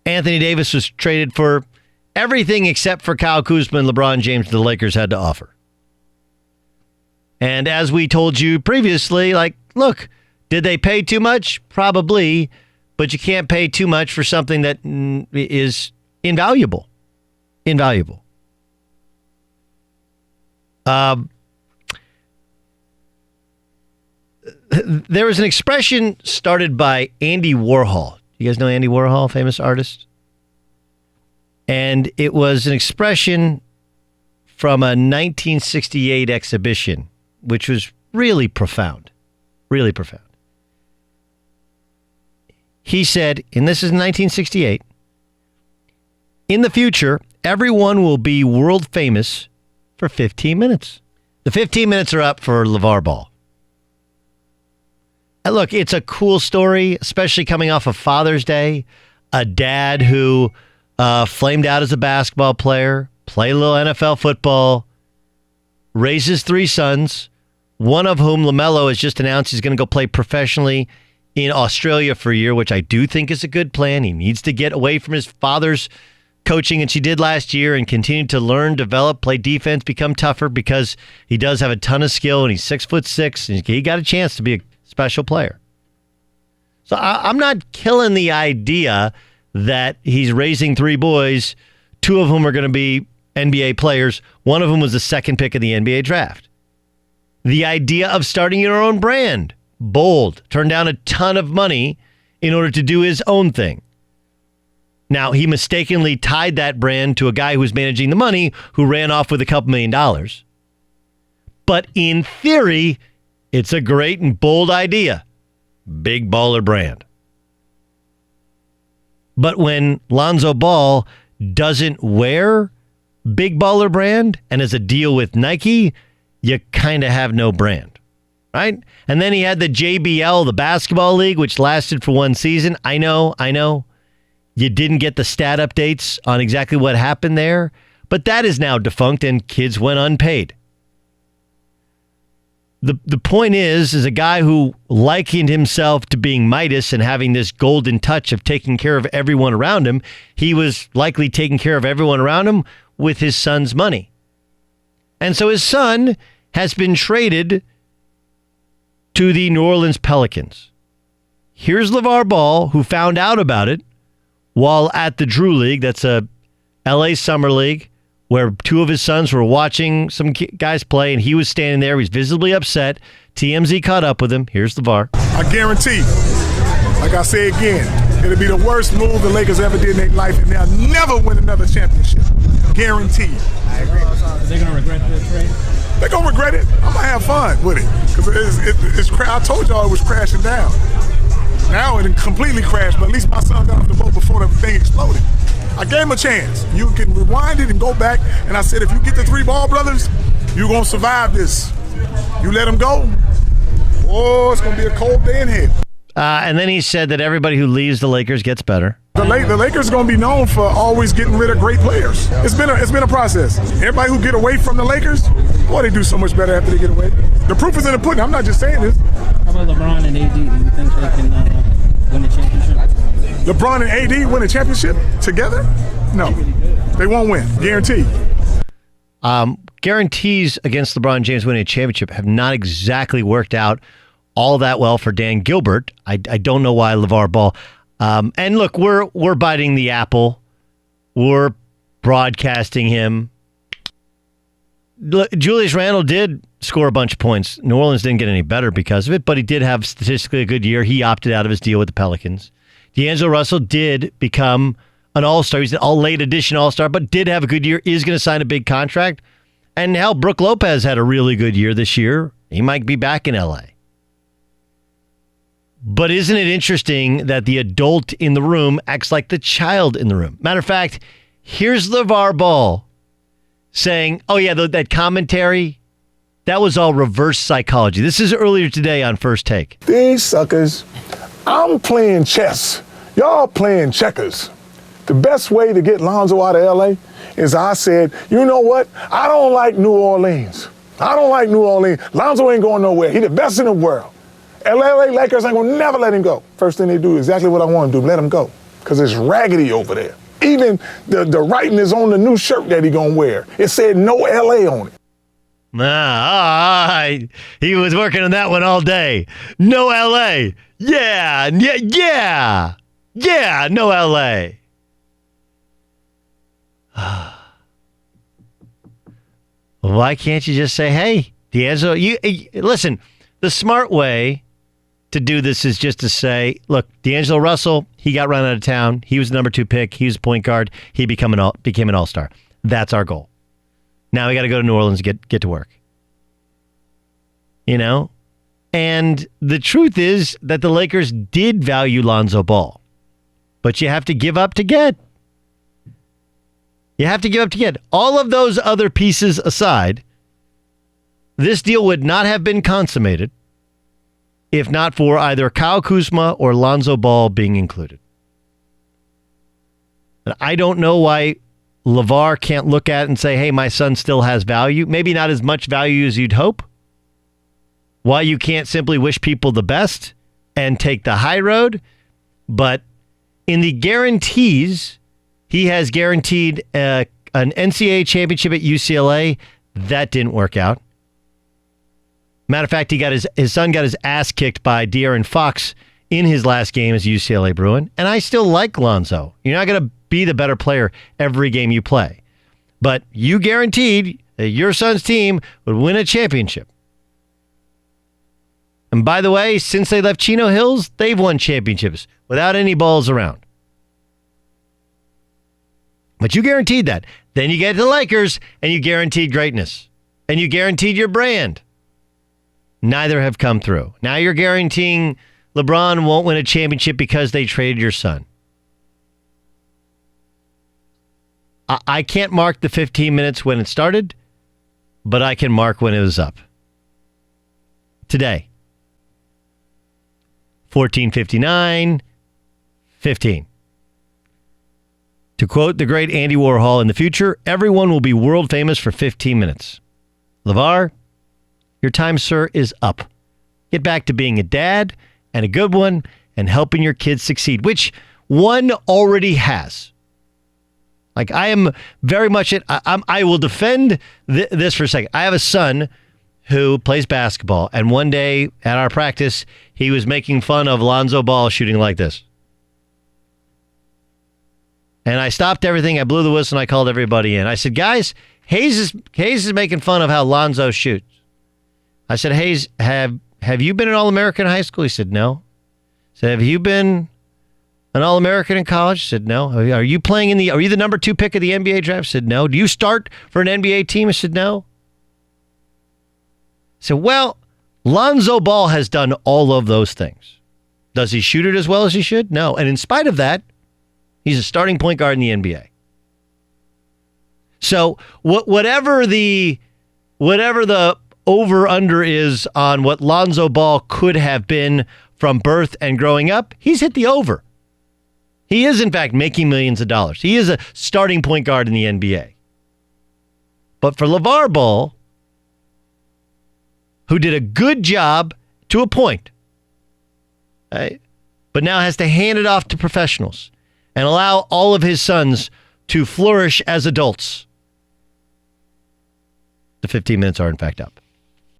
Anthony Davis was traded for everything except for Kyle Kuzma and LeBron James the Lakers had to offer. And as we told you previously, look, did they pay too much? Probably, but you can't pay too much for something that is invaluable. Invaluable. There was an expression started by Andy Warhol. You guys know Andy Warhol, famous artist? And it was an expression from a 1968 exhibition, which was really profound. Really profound. He said, and this is 1968, in the future, everyone will be world famous for 15 minutes. The 15 minutes are up for LaVar Ball. And look, it's a cool story, especially coming off of Father's Day. A dad who flamed out as a basketball player, played a little NFL football, raises 3 sons, one of whom, LaMelo, has just announced he's going to go play professionally in Australia for a year, which I do think is a good plan. He needs to get away from his father's coaching, and she did last year, and continue to learn, develop, play defense, become tougher, because he does have a ton of skill, and he's 6'6", and he got a chance to be a special player. So I'm not killing the idea that he's raising 3 boys, 2 of whom are going to be NBA players. One of them was the second pick of the NBA draft. The idea of starting your own brand, bold, turned down a ton of money in order to do his own thing. Now, he mistakenly tied that brand to a guy who was managing the money, who ran off with a couple $1 million. But in theory, it's a great and bold idea. Big baller brand. But when Lonzo Ball doesn't wear big baller brand and has a deal with Nike, you kind of have no brand, right? And then he had the JBL, the basketball league, which lasted for 1 season. I know. You didn't get the stat updates on exactly what happened there, but that is now defunct and kids went unpaid. The point is a guy who likened himself to being Midas and having this golden touch of taking care of everyone around him. He was likely taking care of everyone around him with his son's money. And so his son has been traded to the New Orleans Pelicans. Here's LaVar Ball, who found out about it while at the Drew League. That's a LA Summer League, where 2 of his sons were watching some guys play, and he was standing there. He was visibly upset. TMZ caught up with him. Here's LaVar. I guarantee, like I say again, it'll be the worst move the Lakers ever did in their life, and they'll never win another championship. Guaranteed. I agree. Are they going to regret the trade? They're going to regret it. I'm going to have fun with it. Because I told y'all it was crashing down. Now it completely crashed, but at least my son got off the boat before the thing exploded. I gave him a chance. You can rewind it and go back. And I said, if you get the 3 Ball brothers, you're going to survive this. You let them go, oh, it's going to be a cold day in here. And then he said that everybody who leaves the Lakers gets better. The Lakers are going to be known for always getting rid of great players. It's been a process. Everybody who get away from the Lakers, boy, they do so much better after they get away. The proof is in the pudding. I'm not just saying this. How about LeBron and AD? Do you think they can win the championship? LeBron and AD win a championship together? No. They won't win. Guaranteed. Guarantees against LeBron James winning a championship have not exactly worked out all that well for Dan Gilbert. I don't know why LaVar Ball. And look, we're biting the apple. We're broadcasting him. Julius Randle did score a bunch of points. New Orleans didn't get any better because of it, but he did have statistically a good year. He opted out of his deal with the Pelicans. D'Angelo Russell did become an all-star. He's an all-late edition all-star, but did have a good year, is going to sign a big contract. And hell, Brook Lopez had a really good year this year. He might be back in L.A. But isn't it interesting that the adult in the room acts like the child in the room? Matter of fact, here's LaVar Ball saying, oh yeah, that commentary, that was all reverse psychology. This is earlier today on First Take. These suckers, I'm playing chess. Y'all playing checkers. The best way to get Lonzo out of L.A. is I said, you know what? I don't like New Orleans. I don't like New Orleans. Lonzo ain't going nowhere. He the best in the world. LA Lakers ain't gonna never let him go. First thing they do is exactly what I want to do, let him go. because it's raggedy over there. Even the writing is on the new shirt that he gonna wear. It said no LA on it. He was working on that one all day. No LA. Yeah, no LA. Why can't you just say, hey, D'Angelo, listen, the smart way to do this is just to say, look, D'Angelo Russell, he got run out of town. He was the number 2 pick. He was a point guard. He became an all-star. That's our goal. Now we got to go to New Orleans and get to work. You know? And the truth is that the Lakers did value Lonzo Ball. But you have to give up to get. You have to give up to get. All of those other pieces aside, this deal would not have been consummated if not for either Kyle Kuzma or Lonzo Ball being included. And I don't know why LaVar can't look at it and say, hey, my son still has value. Maybe not as much value as you'd hope. Why you can't simply wish people the best and take the high road. But in the guarantees, he has guaranteed an NCAA championship at UCLA. That didn't work out. Matter of fact, his son got his ass kicked by De'Aaron Fox in his last game as UCLA Bruin. And I still like Lonzo. You're not going to be the better player every game you play. But you guaranteed that your son's team would win a championship. And by the way, since they left Chino Hills, they've won championships without any balls around. But you guaranteed that. Then you get to the Lakers, and you guaranteed greatness. And you guaranteed your brand. Neither have come through. Now you're guaranteeing LeBron won't win a championship because they traded your son. I can't mark the 15 minutes when it started, but I can mark when it was up. Today. 14:59, 15. To quote the great Andy Warhol, in the future, everyone will be world famous for 15 minutes. LaVar, your time, sir, is up. Get back to being a dad and a good one and helping your kids succeed, which one already has. Like, I am very much I will defend this for a second. I have a son who plays basketball, and one day at our practice, he was making fun of Lonzo Ball shooting like this. And I stopped everything. I blew the whistle, and I called everybody in. I said, guys, Hayes is making fun of how Lonzo shoots. I said, Hayes, have you been an All-American in high school? He said, no. I said, have you been an All-American in college? He said, no. Are you the number 2 pick of the NBA draft? I said, no. Do you start for an NBA team? I said, no. I said, well, Lonzo Ball has done all of those things. Does he shoot it as well as he should? No. And in spite of that, he's a starting point guard in the NBA. So whatever the over-under is on what Lonzo Ball could have been from birth and growing up, he's hit the over. He is, in fact, making millions of dollars. He is a starting point guard in the NBA. But for LaVar Ball, who did a good job to a point, right, but now has to hand it off to professionals and allow all of his sons to flourish as adults, the 15 minutes are, in fact, up.